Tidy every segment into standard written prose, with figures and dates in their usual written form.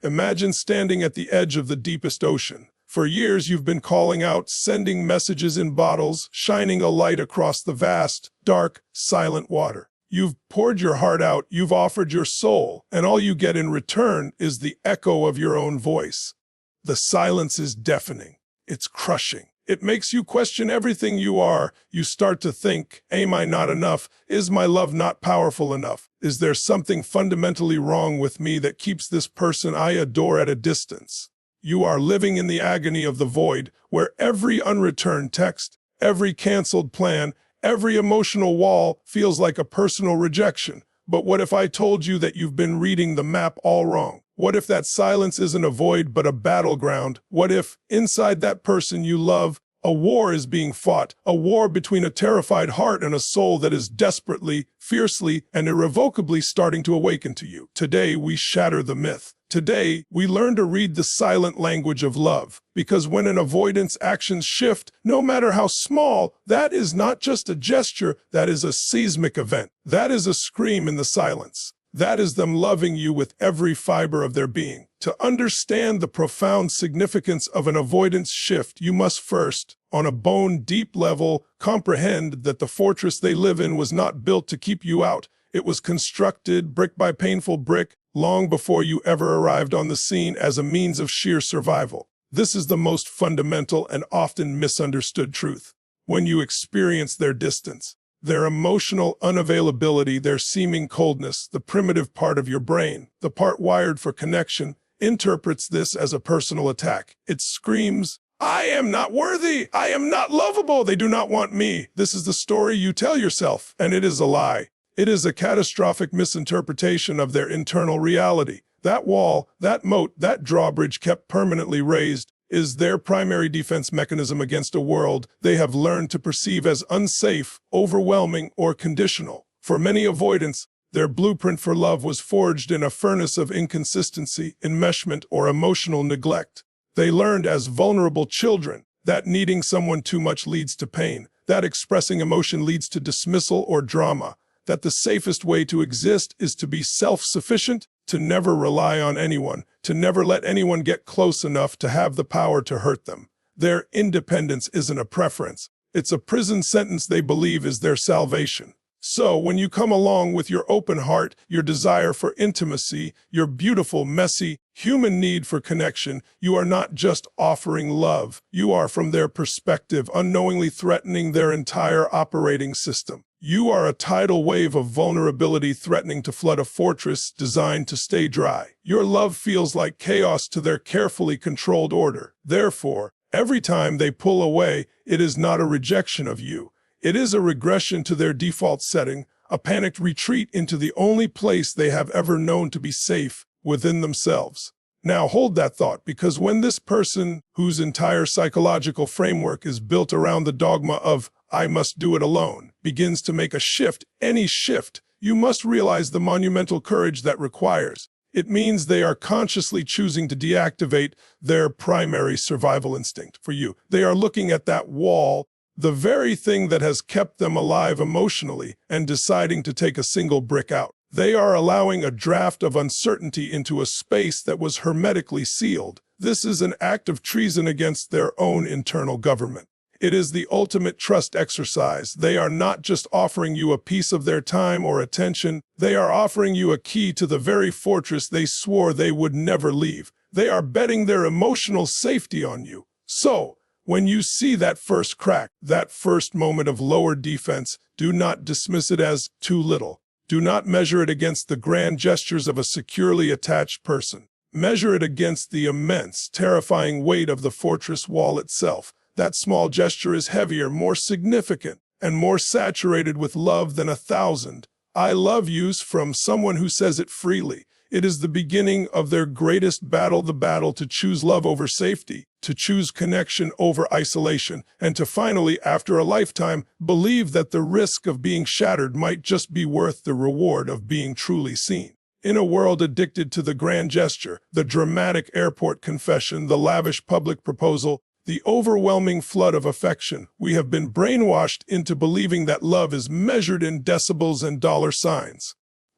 Imagine standing at the edge of the deepest ocean. For years you've been calling out, sending messages in bottles, shining a light across the vast, dark, silent water. You've poured your heart out, you've offered your soul, and all you get in return is the echo of your own voice. The silence is deafening. It's crushing. It makes you question everything you are. You start to think, am I not enough? Is my love not powerful enough? Is there something fundamentally wrong with me that keeps this person I adore at a distance? You are living in the agony of the void, where every unreturned text, every canceled plan, every emotional wall feels like a personal rejection. But what if I told you that you've been reading the map all wrong? What if that silence isn't a void but a battleground? What if, inside that person you love, a war is being fought, a war between a terrified heart and a soul that is desperately, fiercely, and irrevocably starting to awaken to you? Today, we shatter the myth. Today, we learn to read the silent language of love, because when an avoidance actions shift, no matter how small, that is not just a gesture, that is a seismic event. That is a scream in the silence. That is them loving you with every fiber of their being. To understand the profound significance of an avoidance shift, you must first, on a bone-deep level, comprehend that the fortress they live in was not built to keep you out. It was constructed, brick by painful brick, long before you ever arrived on the scene as a means of sheer survival. This is the most fundamental and often misunderstood truth. When you experience their distance, their emotional unavailability, their seeming coldness, the primitive part of your brain, the part wired for connection, interprets this as a personal attack. It screams, I am not worthy, I am not lovable, they do not want me. This is the story you tell yourself, and it is a lie. It is a catastrophic misinterpretation of their internal reality. That wall, that moat, that drawbridge kept permanently raised is their primary defense mechanism against a world they have learned to perceive as unsafe, overwhelming, or conditional. For many avoidants, their blueprint for love was forged in a furnace of inconsistency, enmeshment, or emotional neglect. They learned as vulnerable children that needing someone too much leads to pain, that expressing emotion leads to dismissal or drama, that the safest way to exist is to be self-sufficient, to never rely on anyone, to never let anyone get close enough to have the power to hurt them. Their independence isn't a preference. It's a prison sentence they believe is their salvation. So when you come along with your open heart, your desire for intimacy, your beautiful, messy, human need for connection, you are not just offering love. You are, from their perspective, unknowingly threatening their entire operating system. You are a tidal wave of vulnerability threatening to flood a fortress designed to stay dry. Your love feels like chaos to their carefully controlled order. Therefore, every time they pull away, it is not a rejection of you. It is a regression to their default setting, a panicked retreat into the only place they have ever known to be safe, within themselves. Now hold that thought, because when this person, whose entire psychological framework is built around the dogma of I must do it alone, begins to make a shift, any shift, you must realize the monumental courage that requires. It means they are consciously choosing to deactivate their primary survival instinct for you. They are looking at that wall, the very thing that has kept them alive emotionally, and deciding to take a single brick out. They are allowing a draft of uncertainty into a space that was hermetically sealed. This is an act of treason against their own internal government. It is the ultimate trust exercise. They are not just offering you a piece of their time or attention. They are offering you a key to the very fortress they swore they would never leave. They are betting their emotional safety on you. So, when you see that first crack, that first moment of lower defense, do not dismiss it as too little. Do not measure it against the grand gestures of a securely attached person. Measure it against the immense, terrifying weight of the fortress wall itself. That small gesture is heavier, more significant, and more saturated with love than 1,000 I love yous from someone who says it freely. It is the beginning of their greatest battle, the battle to choose love over safety, to choose connection over isolation, and to finally, after a lifetime, believe that the risk of being shattered might just be worth the reward of being truly seen. In a world addicted to the grand gesture, the dramatic airport confession, the lavish public proposal, the overwhelming flood of affection, we have been brainwashed into believing that love is measured in decibels and dollar signs.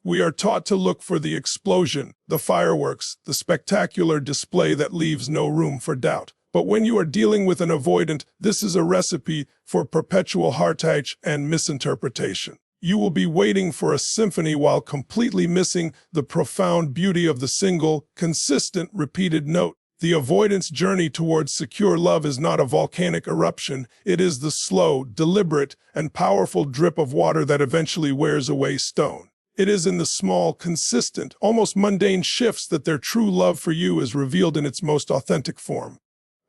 We are taught to look for the explosion, the fireworks, the spectacular display that leaves no room for doubt. But when you are dealing with an avoidant, this is a recipe for perpetual heartache and misinterpretation. You will be waiting for a symphony while completely missing the profound beauty of the single, consistent, repeated note. The avoidance journey towards secure love is not a volcanic eruption. It is the slow, deliberate, and powerful drip of water that eventually wears away stone. It is in the small, consistent, almost mundane shifts that their true love for you is revealed in its most authentic form.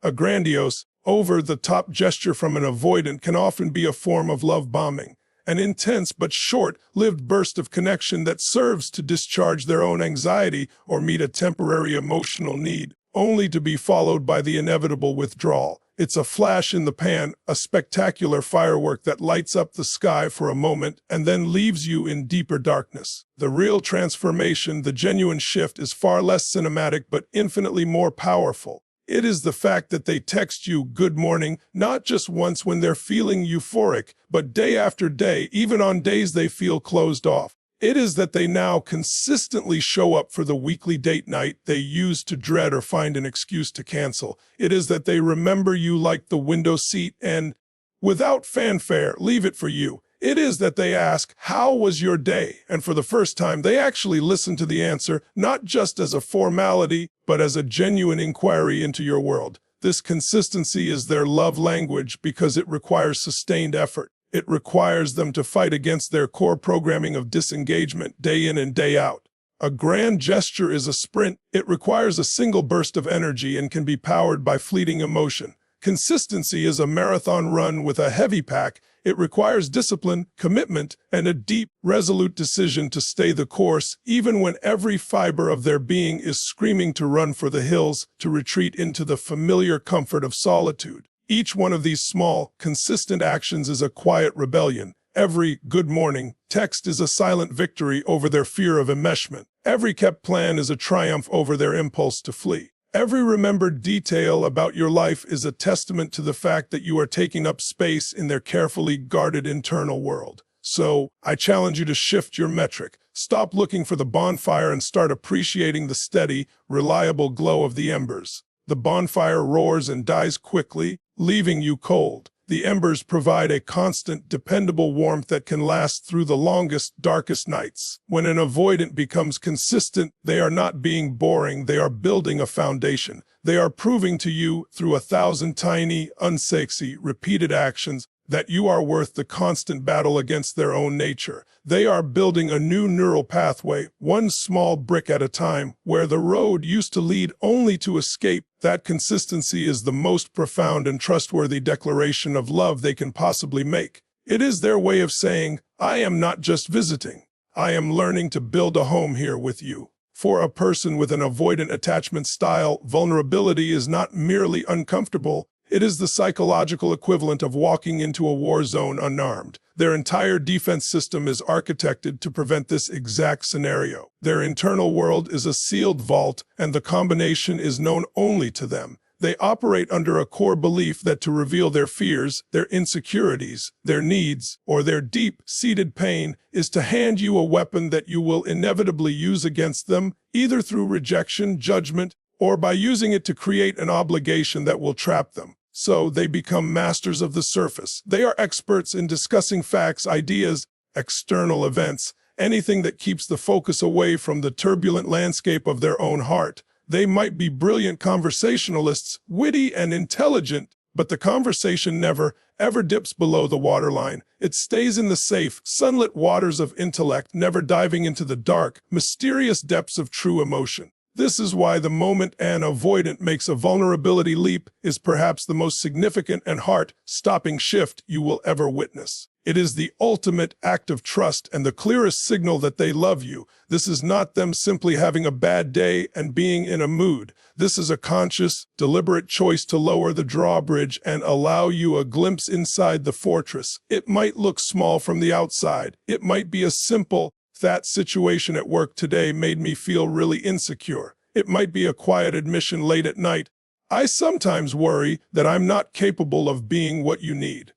A grandiose, over-the-top gesture from an avoidant can often be a form of love bombing, an intense but short-lived burst of connection that serves to discharge their own anxiety or meet a temporary emotional need, only to be followed by the inevitable withdrawal. It's a flash in the pan, a spectacular firework that lights up the sky for a moment and then leaves you in deeper darkness. The real transformation, the genuine shift, is far less cinematic but infinitely more powerful. It is the fact that they text you good morning, not just once when they're feeling euphoric, but day after day, even on days they feel closed off. It is that they now consistently show up for the weekly date night they used to dread or find an excuse to cancel. It is that they remember you like the window seat and, without fanfare, leave it for you. It is that they ask, "How was your day?" And for the first time, they actually listen to the answer, not just as a formality, but as a genuine inquiry into your world. This consistency is their love language because it requires sustained effort. It requires them to fight against their core programming of disengagement day in and day out. A grand gesture is a sprint. It requires a single burst of energy and can be powered by fleeting emotion. Consistency is a marathon run with a heavy pack. It requires discipline, commitment, and a deep, resolute decision to stay the course, even when every fiber of their being is screaming to run for the hills, to retreat into the familiar comfort of solitude. Each one of these small, consistent actions is a quiet rebellion. Every good morning text is a silent victory over their fear of enmeshment. Every kept plan is a triumph over their impulse to flee. Every remembered detail about your life is a testament to the fact that you are taking up space in their carefully guarded internal world. So, I challenge you to shift your metric. Stop looking for the bonfire and start appreciating the steady, reliable glow of the embers. The bonfire roars and dies quickly, leaving you cold. The embers provide a constant, dependable warmth that can last through the longest, darkest nights. When an avoidant becomes consistent, they are not being boring, they are building a foundation. They are proving to you, through 1,000 tiny, unsexy, repeated actions, that you are worth the constant battle against their own nature. They are building a new neural pathway, one small brick at a time, where the road used to lead only to escape. That consistency is the most profound and trustworthy declaration of love they can possibly make. It is their way of saying, "I am not just visiting. I am learning to build a home here with you." For a person with an avoidant attachment style, vulnerability is not merely uncomfortable. It is the psychological equivalent of walking into a war zone unarmed. Their entire defense system is architected to prevent this exact scenario. Their internal world is a sealed vault, and the combination is known only to them. They operate under a core belief that to reveal their fears, their insecurities, their needs, or their deep-seated pain is to hand you a weapon that you will inevitably use against them, either through rejection, judgment, or by using it to create an obligation that will trap them. So they become masters of the surface. They are experts in discussing facts, ideas, external events, anything that keeps the focus away from the turbulent landscape of their own heart. They might be brilliant conversationalists, witty and intelligent, but the conversation never, ever dips below the waterline. It stays in the safe, sunlit waters of intellect, never diving into the dark, mysterious depths of true emotion. This is why the moment an avoidant makes a vulnerability leap is perhaps the most significant and heart-stopping shift you will ever witness. It is the ultimate act of trust and the clearest signal that they love you. This is not them simply having a bad day and being in a mood. This is a conscious, deliberate choice to lower the drawbridge and allow you a glimpse inside the fortress. It might look small from the outside. It might be a simple, "That situation at work today made me feel really insecure." It might be a quiet admission late at night, "I sometimes worry that I'm not capable of being what you need."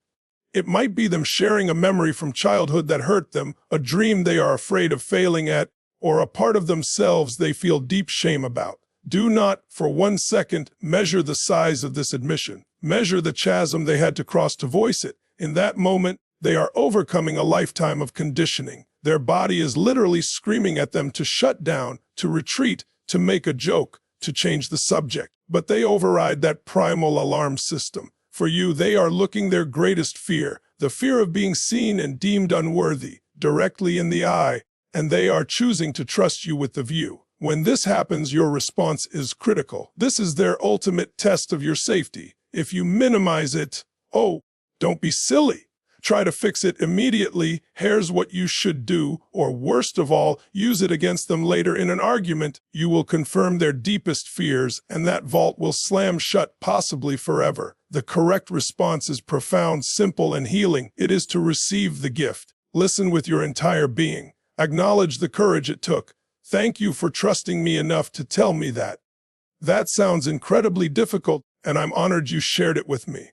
It might be them sharing a memory from childhood that hurt them, a dream they are afraid of failing at, or a part of themselves they feel deep shame about. Do not, for 1 second, measure the size of this admission. Measure the chasm they had to cross to voice it. In that moment, they are overcoming a lifetime of conditioning. Their body is literally screaming at them to shut down, to retreat, to make a joke, to change the subject. But they override that primal alarm system. For you, they are looking their greatest fear, the fear of being seen and deemed unworthy, directly in the eye, and they are choosing to trust you with the view. When this happens, your response is critical. This is their ultimate test of your safety. If you minimize it, oh, don't be silly. Try to fix it immediately. Here's what you should do, or worst of all, use it against them later in an argument. You will confirm their deepest fears, and that vault will slam shut, possibly forever. The correct response is profound, simple, and healing. It is to receive the gift. Listen with your entire being. Acknowledge the courage it took. Thank you for trusting me enough to tell me that. That sounds incredibly difficult, and I'm honored you shared it with me.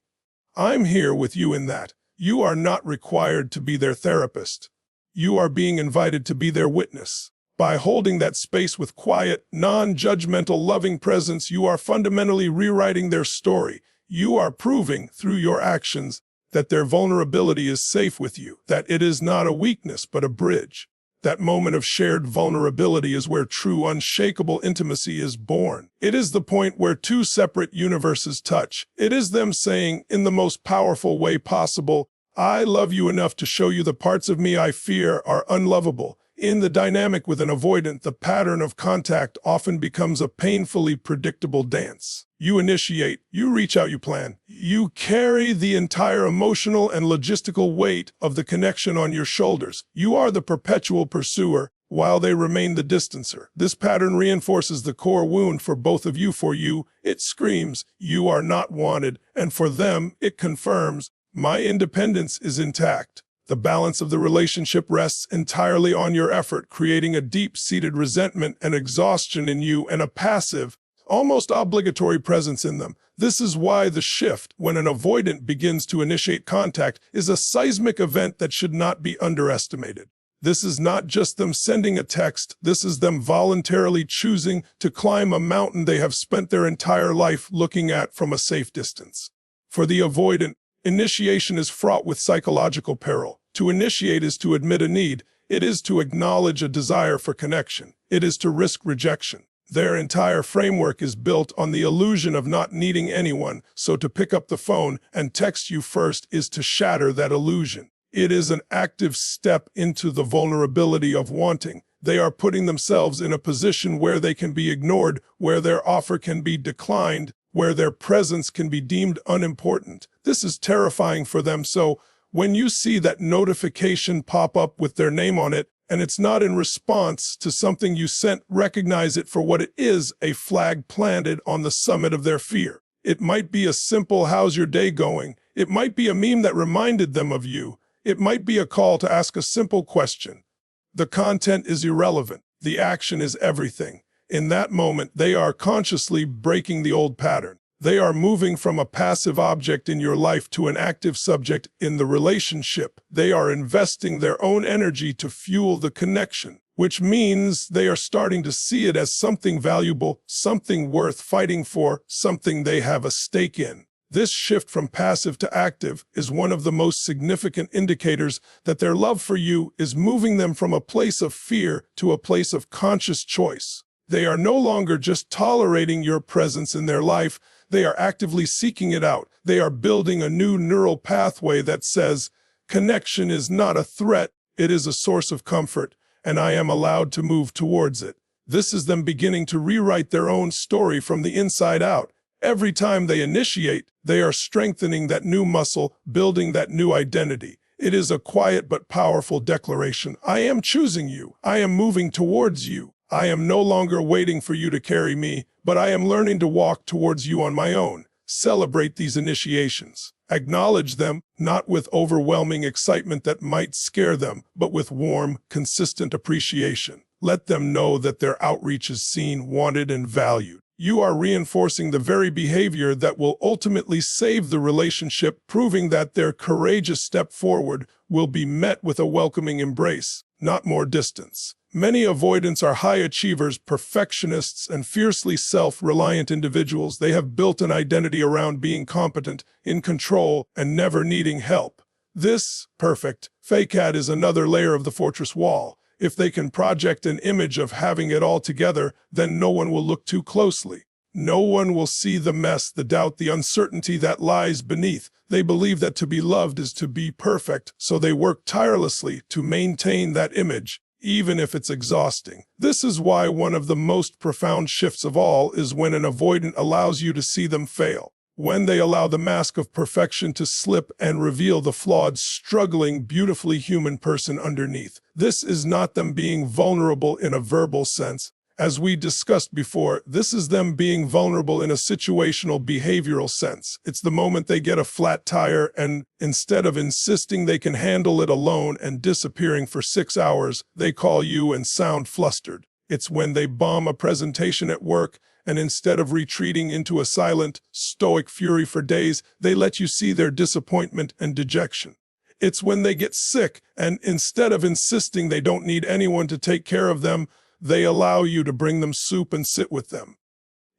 I'm here with you in that. You are not required to be their therapist. You are being invited to be their witness. By holding that space with quiet, non-judgmental, loving presence, you are fundamentally rewriting their story. You are proving, through your actions, that their vulnerability is safe with you, that it is not a weakness but a bridge. That moment of shared vulnerability is where true, unshakable intimacy is born. It is the point where two separate universes touch. It is them saying, in the most powerful way possible, I love you enough to show you the parts of me I fear are unlovable. In the dynamic with an avoidant, the pattern of contact often becomes a painfully predictable dance. You initiate, you reach out, you plan. You carry the entire emotional and logistical weight of the connection on your shoulders. You are the perpetual pursuer, while they remain the distancer. This pattern reinforces the core wound for both of you. For you, it screams, you are not wanted, and for them, it confirms, my independence is intact. The balance of the relationship rests entirely on your effort, creating a deep-seated resentment and exhaustion in you and a passive, almost obligatory presence in them. This is why the shift, when an avoidant begins to initiate contact, is a seismic event that should not be underestimated. This is not just them sending a text, this is them voluntarily choosing to climb a mountain they have spent their entire life looking at from a safe distance. For the avoidant, initiation is fraught with psychological peril. To initiate is to admit a need. It is to acknowledge a desire for connection. It is to risk rejection. Their entire framework is built on the illusion of not needing anyone, so to pick up the phone and text you first is to shatter that illusion. It is an active step into the vulnerability of wanting. They are putting themselves in a position where they can be ignored, where their offer can be declined, where their presence can be deemed unimportant. This is terrifying for them, so when you see that notification pop up with their name on it, and it's not in response to something you sent, recognize it for what it is, a flag planted on the summit of their fear. It might be a simple, how's your day going? It might be a meme that reminded them of you. It might be a call to ask a simple question. The content is irrelevant. The action is everything. In that moment, they are consciously breaking the old pattern. They are moving from a passive object in your life to an active subject in the relationship. They are investing their own energy to fuel the connection, which means they are starting to see it as something valuable, something worth fighting for, something they have a stake in. This shift from passive to active is one of the most significant indicators that their love for you is moving them from a place of fear to a place of conscious choice. They are no longer just tolerating your presence in their life, they are actively seeking it out. They are building a new neural pathway that says, connection is not a threat, it is a source of comfort, and I am allowed to move towards it. This is them beginning to rewrite their own story from the inside out. Every time they initiate, they are strengthening that new muscle, building that new identity. It is a quiet but powerful declaration. I am choosing you. I am moving towards you. I am no longer waiting for you to carry me, but I am learning to walk towards you on my own. Celebrate these initiations. Acknowledge them, not with overwhelming excitement that might scare them, but with warm, consistent appreciation. Let them know that their outreach is seen, wanted, and valued. You are reinforcing the very behavior that will ultimately save the relationship, proving that their courageous step forward will be met with a welcoming embrace, not more distance. Many avoidants are high achievers, perfectionists, and fiercely self-reliant individuals. They have built an identity around being competent, in control, and never needing help. This perfect facade is another layer of the fortress wall. If they can project an image of having it all together, then no one will look too closely. No one will see the mess, the doubt, the uncertainty that lies beneath. They believe that to be loved is to be perfect, so they work tirelessly to maintain that image, even if it's exhausting. This is why one of the most profound shifts of all is when an avoidant allows you to see them fail. When they allow the mask of perfection to slip and reveal the flawed, struggling, beautifully human person underneath. This is not them being vulnerable in a verbal sense. As we discussed before, this is them being vulnerable in a situational, behavioral sense. It's the moment they get a flat tire and, instead of insisting they can handle it alone and disappearing for 6 hours, they call you and sound flustered. It's when they bomb a presentation at work, and instead of retreating into a silent, stoic fury for days, they let you see their disappointment and dejection. It's when they get sick, and instead of insisting they don't need anyone to take care of them, they allow you to bring them soup and sit with them.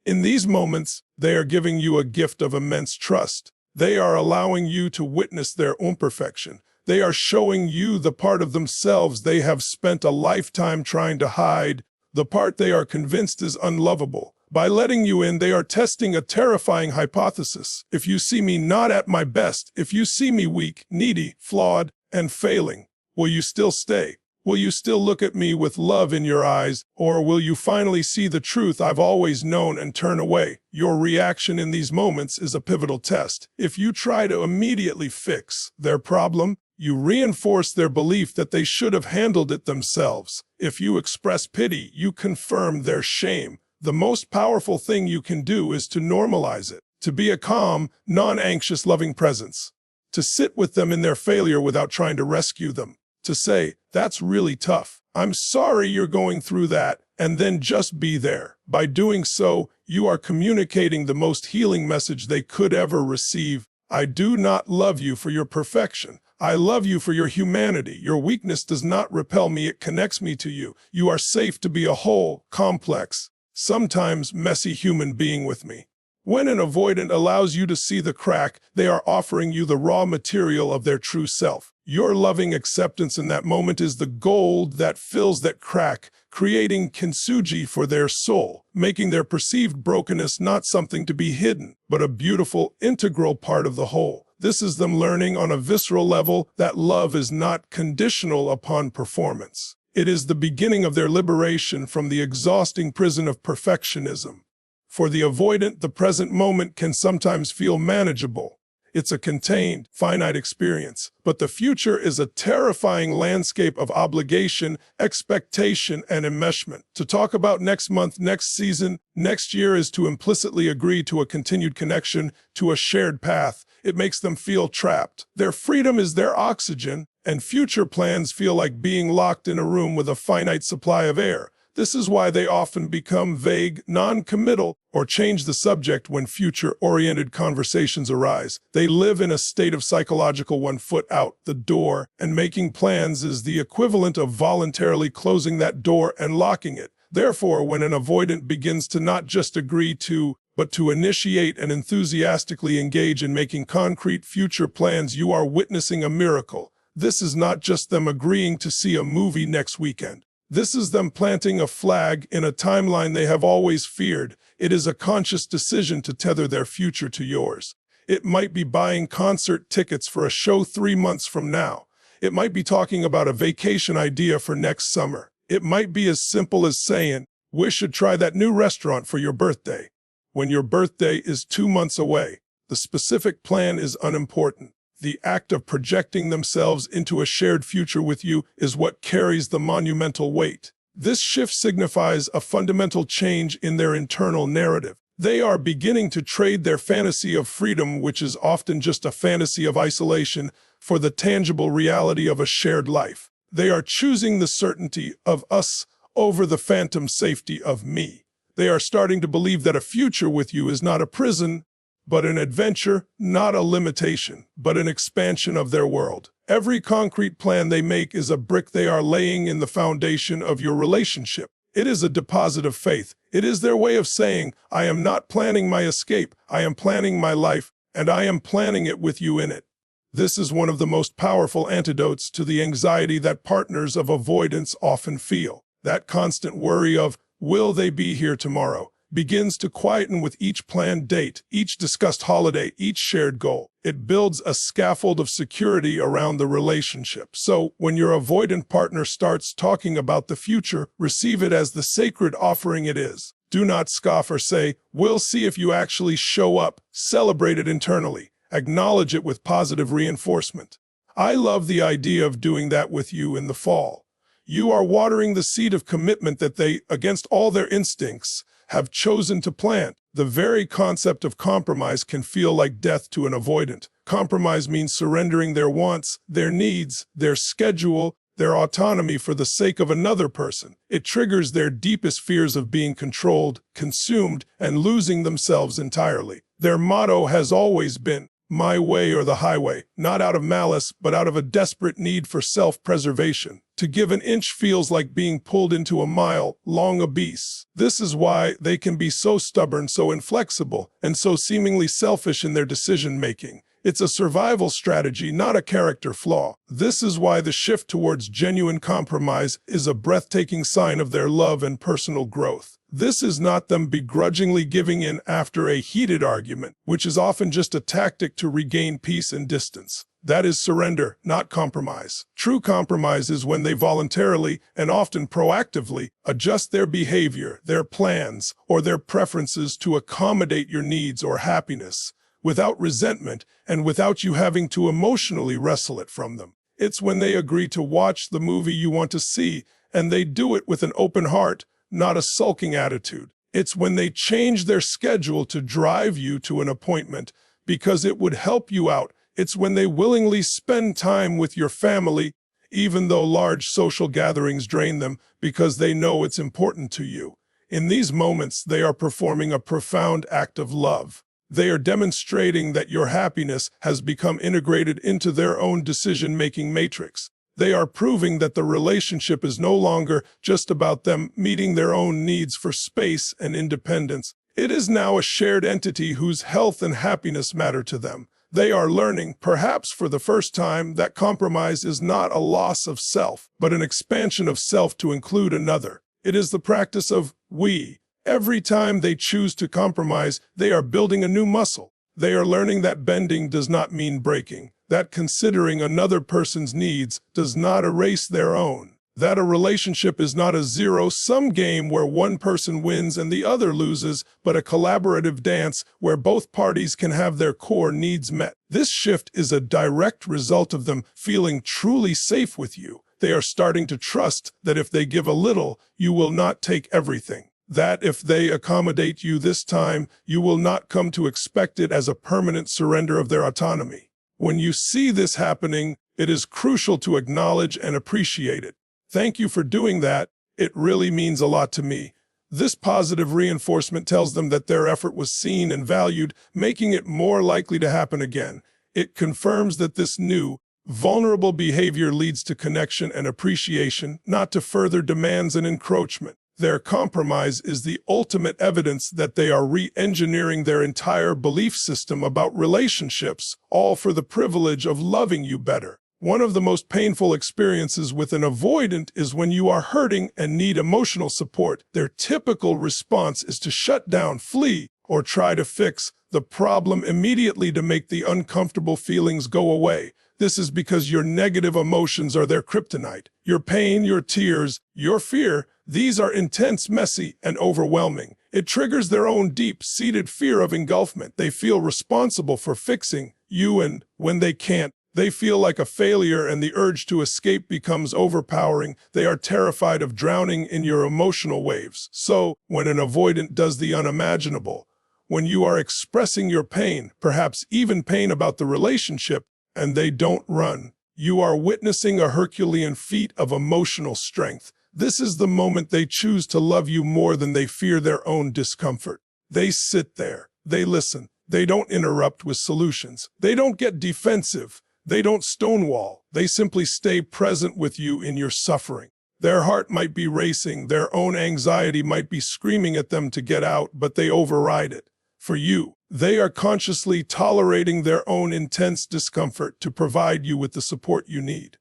In these moments, they are giving you a gift of immense trust. They are allowing you to witness their imperfection. They are showing you the part of themselves they have spent a lifetime trying to hide, the part they are convinced is unlovable. By letting you in, they are testing a terrifying hypothesis. If you see me not at my best, if you see me weak, needy, flawed, and failing, will you still stay? Will you still look at me with love in your eyes, or will you finally see the truth I've always known and turn away? Your reaction in these moments is a pivotal test. If you try to immediately fix their problem, you reinforce their belief that they should have handled it themselves. If you express pity, you confirm their shame. The most powerful thing you can do is to normalize it, to be a calm, non-anxious, loving presence, to sit with them in their failure without trying to rescue them, to say, "That's really tough. I'm sorry you're going through that," and then just be there. By doing so, you are communicating the most healing message they could ever receive. I do not love you for your perfection. I love you for your humanity. Your weakness does not repel me, it connects me to you. You are safe to be a whole, complex, sometimes messy human being with me. When an avoidant allows you to see the crack, they are offering you the raw material of their true self. Your loving acceptance in that moment is the gold that fills that crack, creating kintsugi for their soul, making their perceived brokenness not something to be hidden, but a beautiful, integral part of the whole. This is them learning on a visceral level that love is not conditional upon performance. It is the beginning of their liberation from the exhausting prison of perfectionism. For the avoidant, the present moment can sometimes feel manageable. It's a contained, finite experience. But the future is a terrifying landscape of obligation, expectation, and enmeshment. To talk about next month, next season, next year is to implicitly agree to a continued connection, to a shared path. It makes them feel trapped. Their freedom is their oxygen, and future plans feel like being locked in a room with a finite supply of air. This is why they often become vague, non-committal, or change the subject when future-oriented conversations arise. They live in a state of psychological 1 foot out the door, and making plans is the equivalent of voluntarily closing that door and locking it. Therefore, when an avoidant begins to not just agree to, but to initiate and enthusiastically engage in making concrete future plans, you are witnessing a miracle. This is not just them agreeing to see a movie next weekend. This is them planting a flag in a timeline they have always feared. It is a conscious decision to tether their future to yours. It might be buying concert tickets for a show 3 months from now. It might be talking about a vacation idea for next summer. It might be as simple as saying, "We should try that new restaurant for your birthday." When your birthday is 2 months away, the specific plan is unimportant. The act of projecting themselves into a shared future with you is what carries the monumental weight. This shift signifies a fundamental change in their internal narrative. They are beginning to trade their fantasy of freedom, which is often just a fantasy of isolation, for the tangible reality of a shared life. They are choosing the certainty of us over the phantom safety of me. They are starting to believe that a future with you is not a prison, but an adventure, not a limitation, but an expansion of their world. Every concrete plan they make is a brick they are laying in the foundation of your relationship. It is a deposit of faith. It is their way of saying, I am not planning my escape, I am planning my life, and I am planning it with you in it. This is one of the most powerful antidotes to the anxiety that partners of avoidance often feel. That constant worry of, will they be here tomorrow, begins to quieten with each planned date, each discussed holiday, each shared goal. It builds a scaffold of security around the relationship. So when your avoidant partner starts talking about the future, receive it as the sacred offering it is. Do not scoff or say, we'll see if you actually show up. Celebrate it internally. Acknowledge it with positive reinforcement. I love the idea of doing that with you in the fall. You are watering the seed of commitment that they, against all their instincts, have chosen to plant. The very concept of compromise can feel like death to an avoidant. Compromise means surrendering their wants, their needs, their schedule, their autonomy for the sake of another person. It triggers their deepest fears of being controlled, consumed, and losing themselves entirely. Their motto has always been, my way or the highway, not out of malice, but out of a desperate need for self-preservation. To give an inch feels like being pulled into a mile-long abyss. This is why they can be so stubborn, so inflexible, and so seemingly selfish in their decision-making. It's a survival strategy, not a character flaw. This is why the shift towards genuine compromise is a breathtaking sign of their love and personal growth. This is not them begrudgingly giving in after a heated argument, which is often just a tactic to regain peace and distance. That is surrender, not compromise. True compromise is when they voluntarily, and often proactively, adjust their behavior, their plans, or their preferences to accommodate your needs or happiness, without resentment and without you having to emotionally wrestle it from them. It's when they agree to watch the movie you want to see, and they do it with an open heart, not a sulking attitude. It's when they change their schedule to drive you to an appointment because it would help you out. It's when they willingly spend time with your family, even though large social gatherings drain them, because they know it's important to you. In these moments, they are performing a profound act of love. They are demonstrating that your happiness has become integrated into their own decision-making matrix. They are proving that the relationship is no longer just about them meeting their own needs for space and independence. It is now a shared entity whose health and happiness matter to them. They are learning, perhaps for the first time, that compromise is not a loss of self, but an expansion of self to include another. It is the practice of we. Every time they choose to compromise, they are building a new muscle. They are learning that bending does not mean breaking, that considering another person's needs does not erase their own, that a relationship is not a zero-sum game where one person wins and the other loses, but a collaborative dance where both parties can have their core needs met. This shift is a direct result of them feeling truly safe with you. They are starting to trust that if they give a little, you will not take everything. That if they accommodate you this time, you will not come to expect it as a permanent surrender of their autonomy. When you see this happening, it is crucial to acknowledge and appreciate it. Thank you for doing that. It really means a lot to me. This positive reinforcement tells them that their effort was seen and valued, making it more likely to happen again. It confirms that this new, vulnerable behavior leads to connection and appreciation, not to further demands and encroachment. Their compromise is the ultimate evidence that they are re-engineering their entire belief system about relationships, all for the privilege of loving you better. One of the most painful experiences with an avoidant is when you are hurting and need emotional support. Their typical response is to shut down, flee, or try to fix the problem immediately to make the uncomfortable feelings go away. This is because your negative emotions are their kryptonite. Your pain, your tears, your fear, these are intense, messy, and overwhelming. It triggers their own deep-seated fear of engulfment. They feel responsible for fixing you, and when they can't, they feel like a failure, and the urge to escape becomes overpowering. They are terrified of drowning in your emotional waves. So, when an avoidant does the unimaginable, when you are expressing your pain, perhaps even pain about the relationship, and they don't run, you are witnessing a Herculean feat of emotional strength. This is the moment they choose to love you more than they fear their own discomfort. They sit there. They listen. They don't interrupt with solutions. They don't get defensive. They don't stonewall. They simply stay present with you in your suffering. Their heart might be racing. Their own anxiety might be screaming at them to get out, but they override it. For you, they are consciously tolerating their own intense discomfort to provide you with the support you need.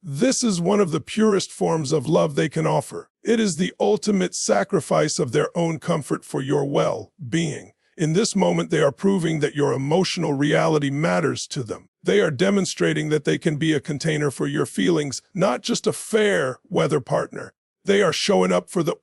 This is one of the purest forms of love they can offer. It is the ultimate sacrifice of their own comfort for your well-being. In this moment, they are proving that your emotional reality matters to them. They are demonstrating that they can be a container for your feelings, not just a fair weather partner. They are showing up for the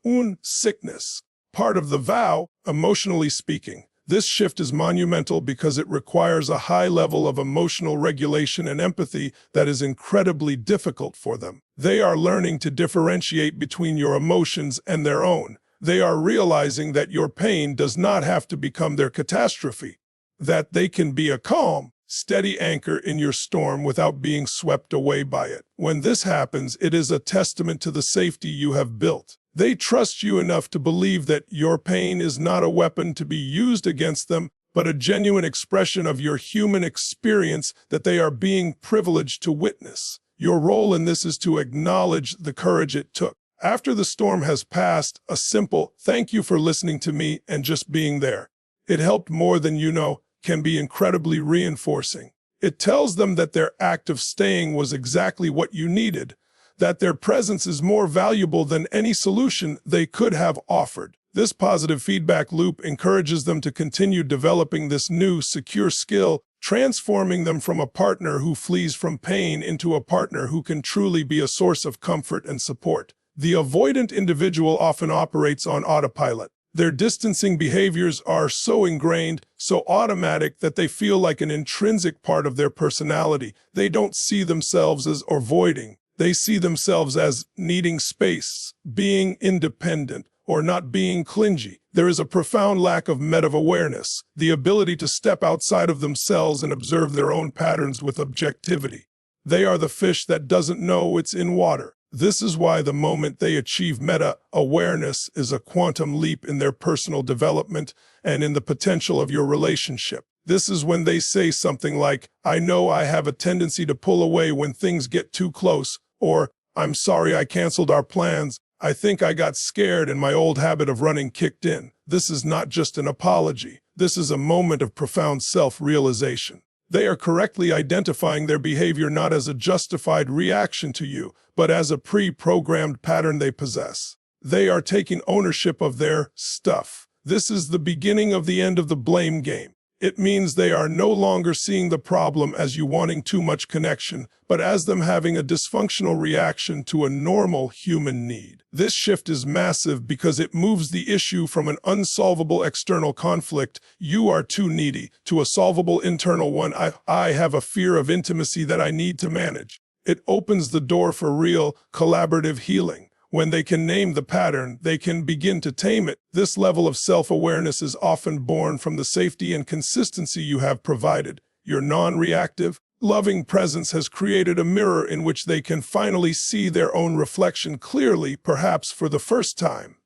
sickness, part of the vow, emotionally speaking. This shift is monumental because it requires a high level of emotional regulation and empathy that is incredibly difficult for them. They are learning to differentiate between your emotions and their own. They are realizing that your pain does not have to become their catastrophe, that they can be a calm, steady anchor in your storm without being swept away by it. When this happens, it is a testament to the safety you have built. They trust you enough to believe that your pain is not a weapon to be used against them, but a genuine expression of your human experience that they are being privileged to witness. Your role in this is to acknowledge the courage it took. After the storm has passed, a simple "thank you for listening to me and just being there. It helped more than you know" can be incredibly reinforcing. It tells them that their act of staying was exactly what you needed, that their presence is more valuable than any solution they could have offered. This positive feedback loop encourages them to continue developing this new, secure skill, transforming them from a partner who flees from pain into a partner who can truly be a source of comfort and support. The avoidant individual often operates on autopilot. Their distancing behaviors are so ingrained, so automatic that they feel like an intrinsic part of their personality. They don't see themselves as avoiding. They see themselves as needing space, being independent, or not being clingy. There is a profound lack of meta-awareness, the ability to step outside of themselves and observe their own patterns with objectivity. They are the fish that doesn't know it's in water. This is why the moment they achieve meta-awareness is a quantum leap in their personal development and in the potential of your relationship. This is when they say something like, "I know I have a tendency to pull away when things get too close," or "I'm sorry I canceled our plans. I think I got scared and my old habit of running kicked in." This is not just an apology. This is a moment of profound self-realization. They are correctly identifying their behavior not as a justified reaction to you, but as a pre-programmed pattern they possess. They are taking ownership of their stuff. This is the beginning of the end of the blame game. It means they are no longer seeing the problem as you wanting too much connection, but as them having a dysfunctional reaction to a normal human need. This shift is massive because it moves the issue from an unsolvable external conflict, "you are too needy," to a solvable internal one, I have a fear of intimacy that I need to manage. It opens the door for real, collaborative healing. When they can name the pattern, they can begin to tame it. This level of self-awareness is often born from the safety and consistency you have provided. Your non-reactive, loving presence has created a mirror in which they can finally see their own reflection clearly, perhaps for the first time.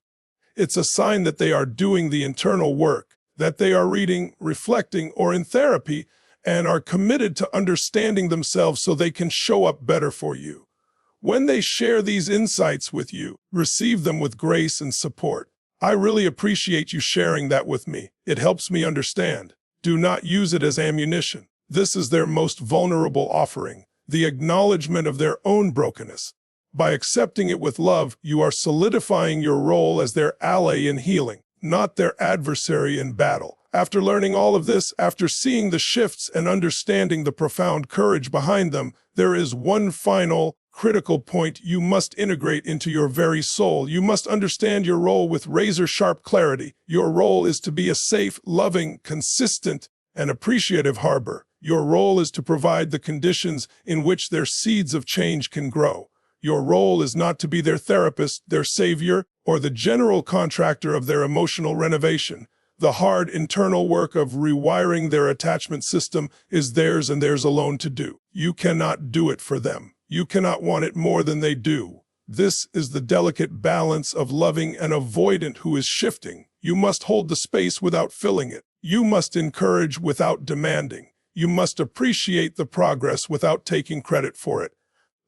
It's a sign that they are doing the internal work, that they are reading, reflecting, or in therapy, and are committed to understanding themselves so they can show up better for you. When they share these insights with you, receive them with grace and support. "I really appreciate you sharing that with me. It helps me understand." Do not use it as ammunition. This is their most vulnerable offering, the acknowledgement of their own brokenness. By accepting it with love, you are solidifying your role as their ally in healing, not their adversary in battle. After learning all of this, after seeing the shifts and understanding the profound courage behind them, there is one final, critical point you must integrate into your very soul. You must understand your role with razor-sharp clarity. Your role is to be a safe, loving, consistent, and appreciative harbor. Your role is to provide the conditions in which their seeds of change can grow. Your role is not to be their therapist, their savior, or the general contractor of their emotional renovation. The hard internal work of rewiring their attachment system is theirs and theirs alone to do. You cannot do it for them. You cannot want it more than they do. This is the delicate balance of loving an avoidant who is shifting. You must hold the space without filling it. You must encourage without demanding. You must appreciate the progress without taking credit for it.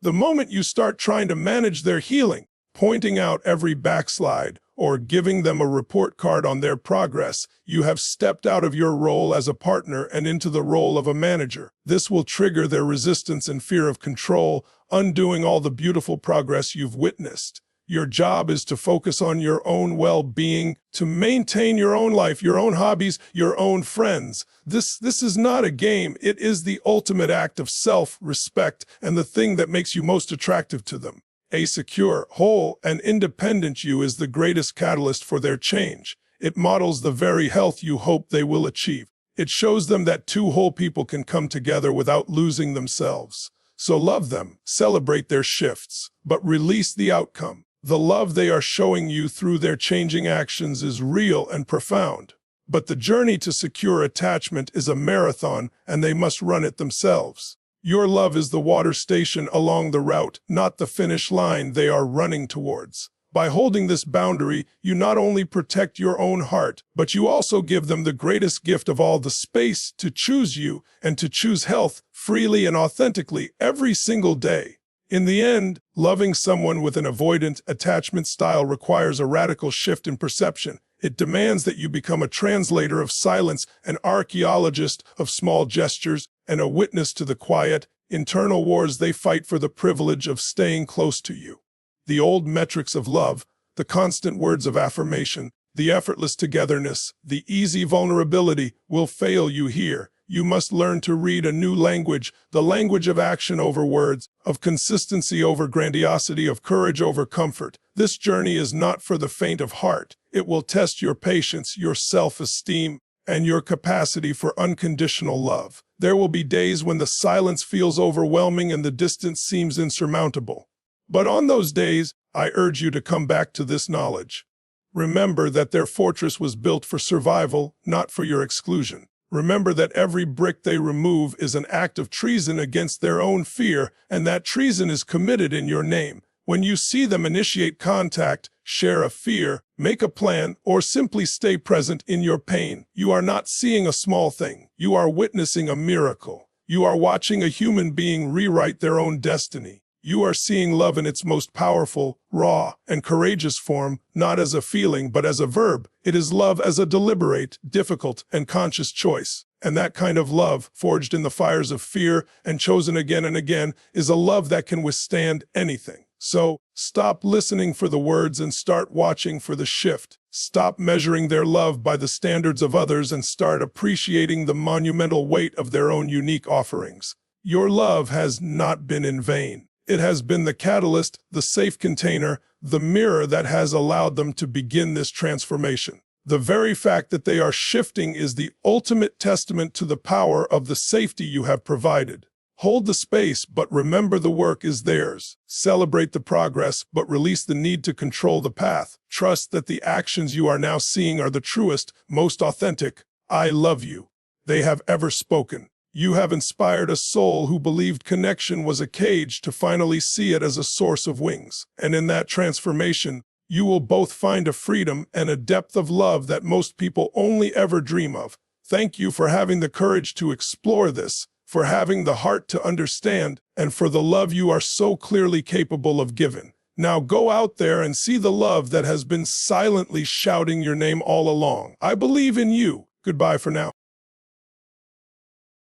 The moment you start trying to manage their healing, pointing out every backslide, or giving them a report card on their progress, you have stepped out of your role as a partner and into the role of a manager. This will trigger their resistance and fear of control, undoing all the beautiful progress you've witnessed. Your job is to focus on your own well-being, to maintain your own life, your own hobbies, your own friends. This is not a game. It is the ultimate act of self-respect and the thing that makes you most attractive to them. A secure, whole, and independent you is the greatest catalyst for their change. It models the very health you hope they will achieve. It shows them that two whole people can come together without losing themselves. So love them, celebrate their shifts, but release the outcome. The love they are showing you through their changing actions is real and profound. But the journey to secure attachment is a marathon, and they must run it themselves. Your love is the water station along the route, not the finish line they are running towards. By holding this boundary, you not only protect your own heart, but you also give them the greatest gift of all, the space to choose you and to choose health freely and authentically every single day. In the end, loving someone with an avoidant attachment style requires a radical shift in perception. It demands that you become a translator of silence, an archaeologist of small gestures, and a witness to the quiet, internal wars they fight for the privilege of staying close to you. The old metrics of love, the constant words of affirmation, the effortless togetherness, the easy vulnerability will fail you here. You must learn to read a new language, the language of action over words, of consistency over grandiosity, of courage over comfort. This journey is not for the faint of heart. It will test your patience, your self-esteem, and your capacity for unconditional love. There will be days when the silence feels overwhelming and the distance seems insurmountable. But on those days, I urge you to come back to this knowledge. Remember that their fortress was built for survival, not for your exclusion. Remember that every brick they remove is an act of treason against their own fear, and that treason is committed in your name. When you see them initiate contact, share a fear, make a plan, or simply stay present in your pain, you are not seeing a small thing. You are witnessing a miracle. You are watching a human being rewrite their own destiny. You are seeing love in its most powerful, raw, and courageous form, not as a feeling, but as a verb. It is love as a deliberate, difficult, and conscious choice. And that kind of love, forged in the fires of fear and chosen again and again, is a love that can withstand anything. So, stop listening for the words and start watching for the shift. Stop measuring their love by the standards of others and start appreciating the monumental weight of their own unique offerings. Your love has not been in vain. It has been the catalyst, the safe container, the mirror that has allowed them to begin this transformation. The very fact that they are shifting is the ultimate testament to the power of the safety you have provided. Hold the space, but remember the work is theirs. Celebrate the progress, but release the need to control the path. Trust that the actions you are now seeing are the truest, most authentic, "I love you" they have ever spoken. You have inspired a soul who believed connection was a cage to finally see it as a source of wings. And in that transformation, you will both find a freedom and a depth of love that most people only ever dream of. Thank you for having the courage to explore this, for having the heart to understand, and for the love you are so clearly capable of giving. Now go out there and see the love that has been silently shouting your name all along. I believe in you. Goodbye for now.